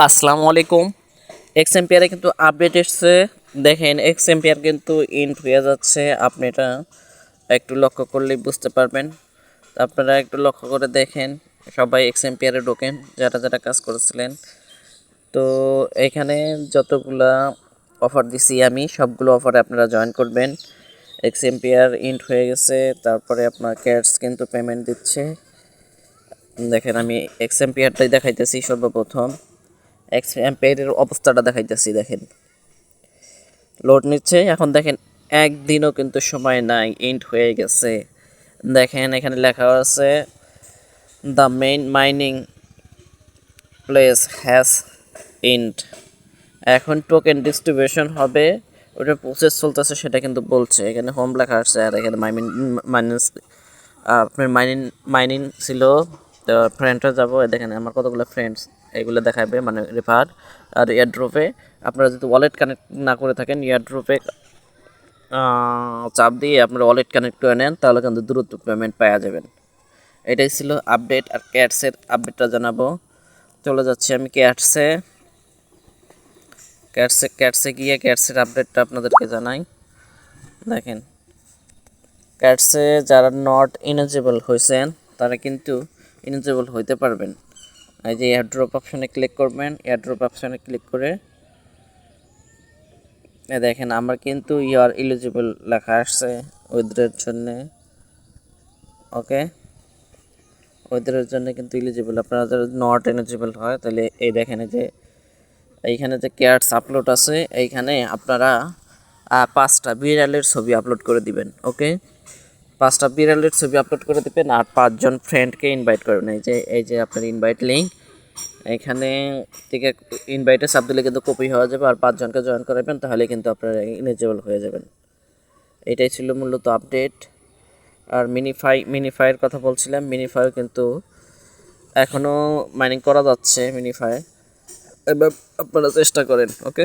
আসসালামু আলাইকুম। এক্সএমপিআরে কিন্তু আপডেট এসছে। দেখেন এক্সএমপিআর কিন্তু ইন্ট হয়ে যাচ্ছে, আপনি এটা একটু লক্ষ্য করলেই বুঝতে পারবেন। আপনারা একটু লক্ষ্য করে দেখেন, সবাই এক্সএমপিআরে ঢোকেন যারা যারা কাজ করেছিলেন। তো এখানে যতগুলা অফার দিছি আমি সবগুলো অফারে আপনারা জয়েন করবেন। এক্সএমপিআর ইন্ট হয়ে গেছে, তারপরে আপনার ক্যাটস কিন্তু পেমেন্ট দিচ্ছে। দেখেন আমি এক্সএমপিআরটাই দেখাইতেছি সর্বপ্রথম। এক্সএমপিআরের অবস্থাটা দেখাইতেছি, দেখেন লোড নিচ্ছে। এখন দেখেন একদিনও কিন্তু সময় নাই, ইন্ট হয়ে গেছে। দেখেন এখানে লেখা আছে the main mining place has int. এখন টোকেন ডিস্ট্রিবিউশন হবে, ওটা প্রসেস চলতেছে সেটা কিন্তু বলছে। এখানে হোম লেখা আসছে, আর এখানে মাইনিং আপনার মাইনিং ছিল। তো ফ্রেন্ডরা যাবো, দেখেন আমার কতগুলো ফ্রেন্ডস এগুলো দেখাবে, মানে রেফার। আর এয়ারড্রপে আপনারা যদি ওয়ালেট কানেক্ট না করে থাকেন, এয়ারড্রপে চাপ দিয়ে আপনারা ওয়ালেট কানেক্ট করে নেন, তাহলে কিন্তু দ্রুত পেমেন্ট পাওয়া যাবেন। এটাই ছিল আপডেট। আর ক্যাটসের আপডেটটা জানাবো। চলে যাচ্ছি আমি ক্যাটসে। ক্যাটসে গিয়ে ক্যাটসের আপডেটটা আপনাদেরকে জানাই। দেখেন ক্যাটসে যারা নট ইনেজেবল হয়েছেন তারা কিন্তু ইনেজেবল হইতে পারবেন। এই যে এয়ারড্রপ অপশানে ক্লিক করবেন, এয়ারড্রপ অপশানে ক্লিক করে দেখেন আমার কিন্তু ইয়ার এলিজিবল লেখা আসছে উইথড্রয়ের জন্য। ওকে, উইথড্রয়ের জন্য কিন্তু এলিজিবল। আপনারা যদি নট এলিজিবল হয় তাহলে এই দেখেন যে এইখানে যে ক্যাটস আপলোড আছে, এইখানে আপনারা 5টা বিড়ালের ছবি আপলোড করে দিবেন। ওকে, 5টা বিড়ালের ছবি আপলোড করে দিবেন আর 5জন ফ্রেন্ডকে ইনভাইট করবেন। এই যে আপনার ইনভাইট লিঙ্ক, এখানে থেকে ইনভাইটে চাপ দিলে কিন্তু কপি হয়ে যাবে, আর 5জনকে জয়েন করাবেন, তাহলে কিন্তু আপনারা ইলিজিবল হয়ে যাবেন। এটাই ছিল মূলত আপডেট। আর মিনিফাইয়ের কথা বলছিলাম, মিনিফাইও কিন্তু এখনও মাইনিং করা যাচ্ছে মিনিফাই। এবার আপনারা চেষ্টা করেন। ওকে।